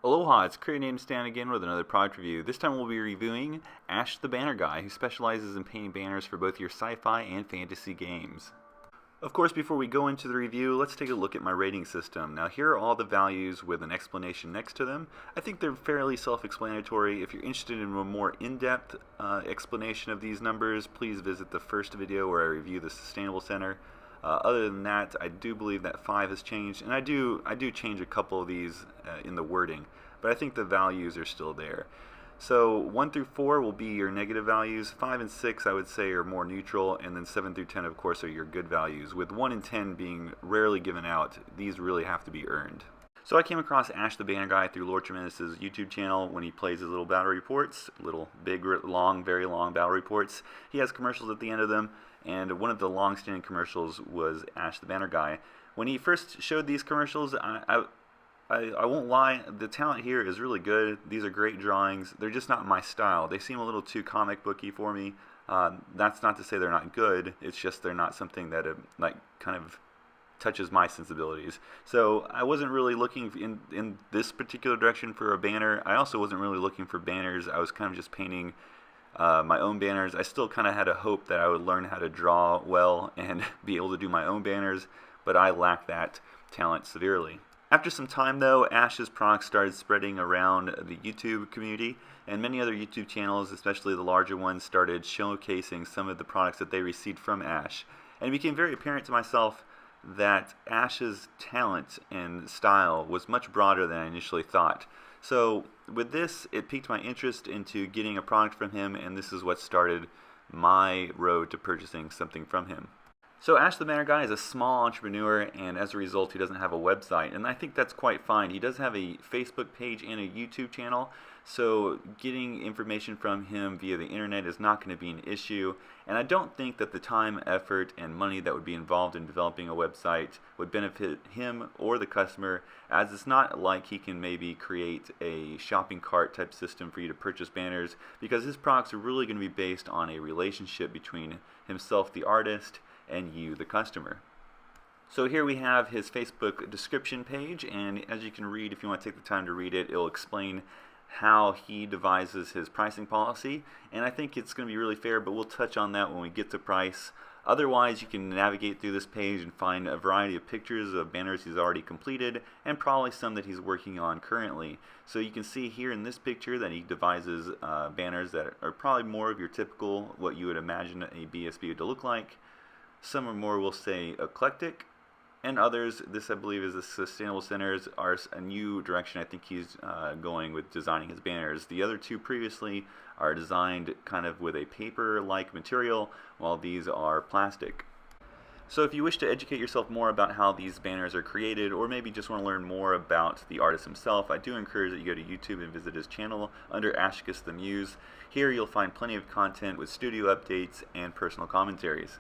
Aloha, it's Creative Name Stan again with another product review. This time we'll be reviewing Ash the Banner Guy, who specializes in painting banners for both your sci-fi and fantasy games. Of course, before we go into the review, let's take a look at my rating system. Now here are all the values with an explanation next to them. I think they're fairly self-explanatory. If you're interested in a more in-depth explanation of these numbers, please visit the first video where I review the Sustainable Center. Other than that, I do believe that 5 has changed, and I do change a couple of these in the wording, but I think the values are still there. So 1 through 4 will be your negative values, 5 and 6 I would say are more neutral, and then 7 through 10 of course are your good values, with 1 and 10 being rarely given out. These really have to be earned. So I came across Ash the Banner Guy through Lord Tremendous' YouTube channel when he plays his little battle reports, little big, long, very long battle reports. He has commercials at the end of them, and one of the long-standing commercials was Ash the Banner Guy. When he first showed these commercials, I won't lie, the talent here is really good. These are great drawings. They're just not my style. They seem a little too comic booky for me. That's not to say they're not good. It's just they're not something that kind of touches my sensibilities. So I wasn't really looking in this particular direction for a banner. I also wasn't really looking for banners. I was kind of just painting my own banners. I still kind of had a hope that I would learn how to draw well and be able to do my own banners, but I lack that talent severely. After some time though, Ash's products started spreading around the YouTube community, and many other YouTube channels, especially the larger ones, started showcasing some of the products that they received from Ash. And it became very apparent to myself that Ash's talent and style was much broader than I initially thought. So with this, it piqued my interest into getting a product from him, and this is what started my road to purchasing something from him. So Ash the Banner Guy is a small entrepreneur, and as a result he doesn't have a website, and I think that's quite fine. He does have a Facebook page and a YouTube channel, so getting information from him via the internet is not going to be an issue, and I don't think that the time, effort, and money that would be involved in developing a website would benefit him or the customer, as it's not like he can maybe create a shopping cart type system for you to purchase banners, because his products are really going to be based on a relationship between himself, the artist, and you, the customer. So here we have his Facebook description page, and as you can read, if you want to take the time to read it, it'll explain how he devises his pricing policy, and I think it's going to be really fair, but we'll touch on that when we get to price. Otherwise, you can navigate through this page and find a variety of pictures of banners he's already completed, and probably some that he's working on currently. So you can see here in this picture that he devises banners that are probably more of your typical, what you would imagine a BSB to look like. Some are more, we'll say, eclectic, and others, this I believe is the Sustainable Centers, are a new direction I think he's going with designing his banners. The other two previously are designed kind of with a paper-like material, while these are plastic. So if you wish to educate yourself more about how these banners are created, or maybe just want to learn more about the artist himself, I do encourage that you go to YouTube and visit his channel under Ashicus the Muse. Here you'll find plenty of content with studio updates and personal commentaries.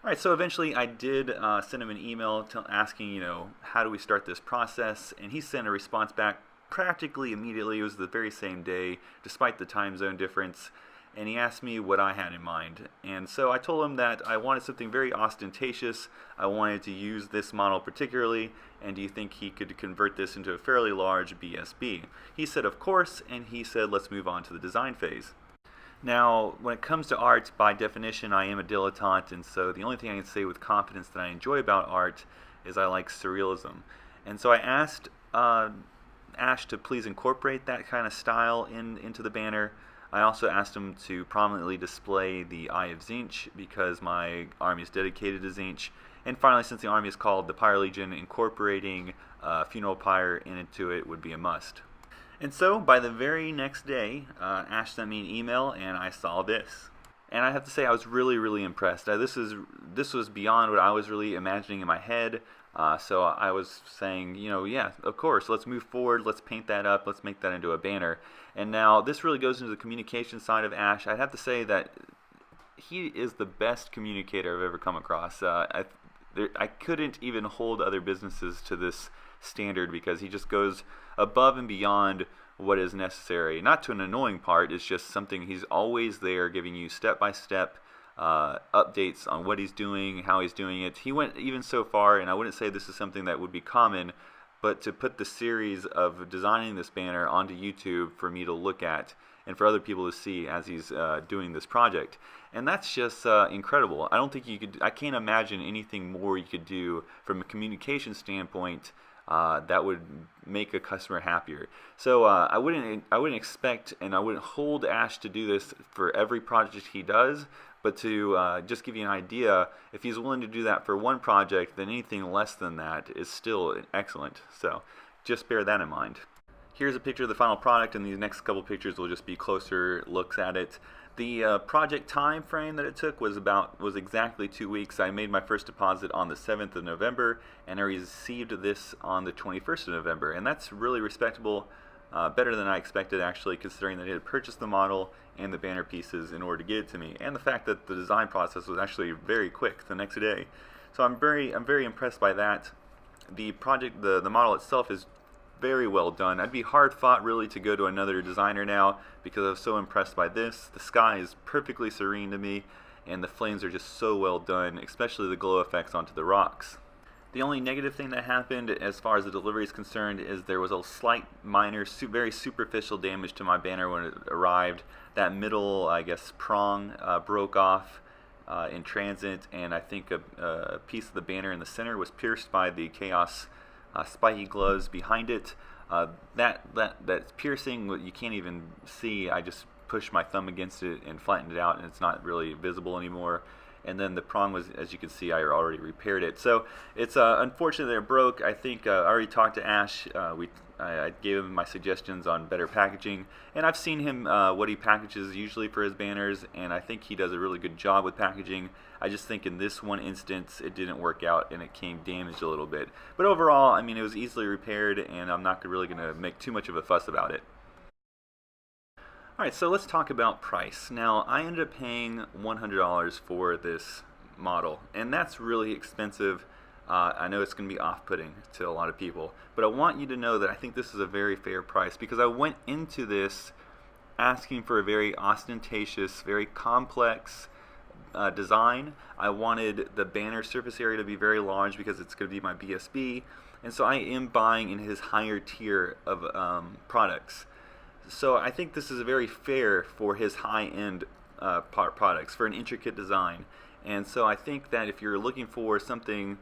Alright, so eventually I did send him an email asking, how do we start this process, and he sent a response back practically immediately. It was the very same day, despite the time zone difference, and he asked me what I had in mind. And so I told him that I wanted something very ostentatious. I wanted to use this model particularly, and do you think he could convert this into a fairly large BSB? He said of course, and he said let's move on to the design phase. Now, when it comes to art, by definition, I am a dilettante, and so the only thing I can say with confidence that I enjoy about art is I like surrealism. And so I asked Ash to please incorporate that kind of style into the banner. I also asked him to prominently display the Eye of Tzeentch, because my army is dedicated to Tzeentch. And finally, since the army is called the Pyre Legion, incorporating Funeral Pyre into it would be a must. And so, by the very next day, Ash sent me an email, and I saw this. And I have to say, I was really, really impressed. This was beyond what I was really imagining in my head. So I was saying, yeah, of course, let's move forward, let's paint that up, let's make that into a banner. And now, this really goes into the communication side of Ash. I'd have to say that he is the best communicator I've ever come across. I couldn't even hold other businesses to this standard, because he just goes above and beyond what is necessary. Not to an annoying part, it's just something he's always there giving you step-by-step updates on what he's doing, how he's doing it. He went even so far, and I wouldn't say this is something that would be common, but to put the series of designing this banner onto YouTube for me to look at and for other people to see as he's doing this project. And that's just incredible. I don't think you could, I can't imagine anything more you could do from a communication standpoint that would make a customer happier. So I wouldn't expect, and I wouldn't hold Ash to do this for every project he does, but to just give you an idea, if he's willing to do that for one project, then anything less than that is still excellent. So just bear that in mind. Here's a picture of the final product, and these next couple pictures will just be closer looks at it. The project time frame that it took was exactly 2 weeks. I made my first deposit on the 7th of November, and I received this on the 21st of November, and that's really respectable, better than I expected actually, considering that I had purchased the model and the banner pieces in order to get it to me, and the fact that the design process was actually very quick the next day. So I'm very impressed by that. The project, the model itself is very well done. I'd be hard fought really to go to another designer now because I was so impressed by this. The sky is perfectly serene to me, and the flames are just so well done, especially the glow effects onto the rocks. The only negative thing that happened as far as the delivery is concerned is there was a slight minor, very superficial damage to my banner when it arrived. That middle, I guess, prong broke off in transit, and I think a piece of the banner in the center was pierced by the Chaos spiky gloves behind it. That piercing, you can't even see. I just pushed my thumb against it and flattened it out, and it's not really visible anymore. And then the prong was, as you can see, I already repaired it. So it's unfortunate that it broke. I think I already talked to Ash. I gave him my suggestions on better packaging, and I've seen him what he packages usually for his banners, and I think he does a really good job with packaging. I just think in this one instance it didn't work out and it came damaged a little bit. But overall, I mean, it was easily repaired, and I'm not really going to make too much of a fuss about it. Alright, so let's talk about price. Now, I ended up paying $100 for this model, and that's really expensive. I know it's going to be off-putting to a lot of people, but I want you to know that I think this is a very fair price because I went into this asking for a very ostentatious, very complex design. I wanted the banner surface area to be very large because it's going to be my BSB, and so I am buying in his higher tier of products. So I think this is very fair for his high-end products, for an intricate design. And so I think that if you're looking for something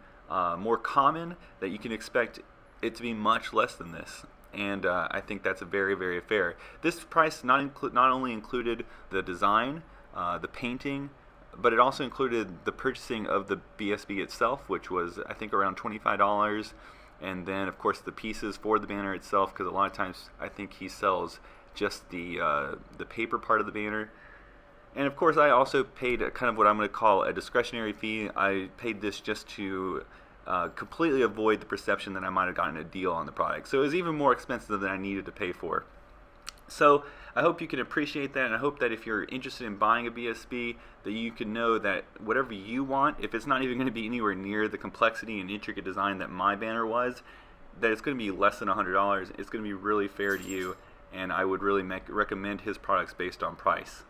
more common, that you can expect it to be much less than this. And I think that's very, very fair. This price not only included the design, the painting, but it also included the purchasing of the BSB itself, which was I think around $25. And then of course the pieces for the banner itself, because a lot of times I think he sells just the paper part of the banner. And of course I also paid kind of what I'm going to call a discretionary fee. I paid this just to completely avoid the perception that I might have gotten a deal on the product. So it was even more expensive than I needed to pay for. So I hope you can appreciate that, and I hope that if you're interested in buying a BSB, that you can know that whatever you want, if it's not even going to be anywhere near the complexity and intricate design that my banner was, that it's going to be less than $100. It's going to be really fair to you, and I would really recommend his products based on price.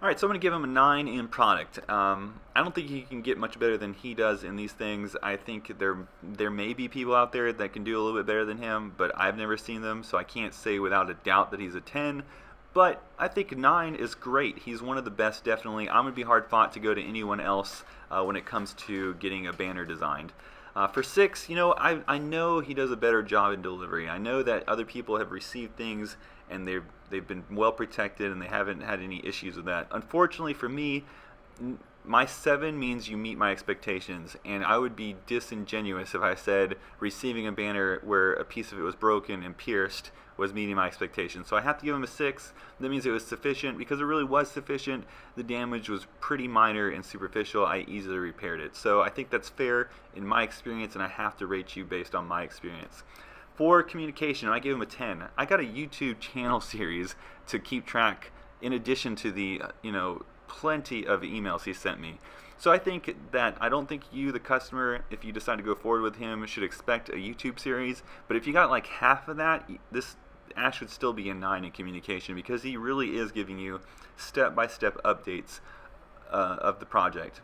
Alright, so I'm going to give him a 9 in product. I don't think he can get much better than he does in these things. I think there may be people out there that can do a little bit better than him, but I've never seen them, so I can't say without a doubt that he's a 10. But I think 9 is great. He's one of the best, definitely. I'm going to be hard fought to go to anyone else when it comes to getting a banner designed. For 6, you know, I know he does a better job in delivery. I know that other people have received things and they've been well protected and they haven't had any issues with that. Unfortunately for me, my 7 means you meet my expectations, and I would be disingenuous if I said receiving a banner where a piece of it was broken and pierced was meeting my expectations. So I have to give him a 6. That means it was sufficient, because it really was sufficient. The damage was pretty minor and superficial. I easily repaired it. So I think that's fair in my experience, and I have to rate you based on my experience. For communication, I gave him a 10. I got a YouTube channel series to keep track in addition to the plenty of emails he sent me. So I think that I don't think you, the customer, if you decide to go forward with him, should expect a YouTube series. But if you got like half of that, this Ash would still be a 9 in communication, because he really is giving you step-by-step updates of the project.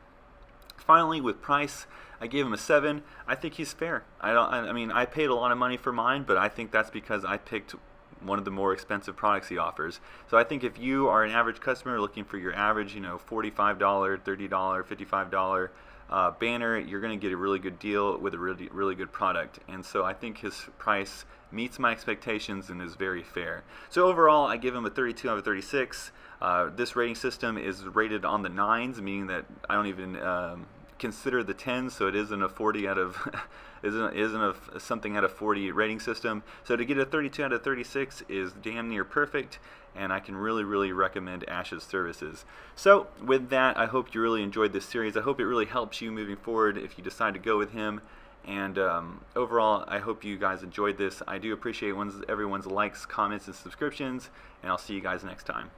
Finally, with price, I gave him a 7. I think he's fair. I mean, I paid a lot of money for mine, but I think that's because I picked one of the more expensive products he offers. So I think if you are an average customer looking for your average, $45, $30, $55 banner, you're going to get a really good deal with a really good product. And so I think his price meets my expectations and is very fair. So overall, I give him a 32 out of 36. This rating system is rated on the 9s, meaning that I don't even consider the 10s, so it isn't a 40 out of isn't a something out of 40 rating system. So to get a 32 out of 36 is damn near perfect, and I can really recommend Ash's services. So with that, I hope you really enjoyed this series. I hope it really helps you moving forward if you decide to go with him. And overall, I hope you guys enjoyed this. I do appreciate everyone's likes, comments, and subscriptions, and I'll see you guys next time.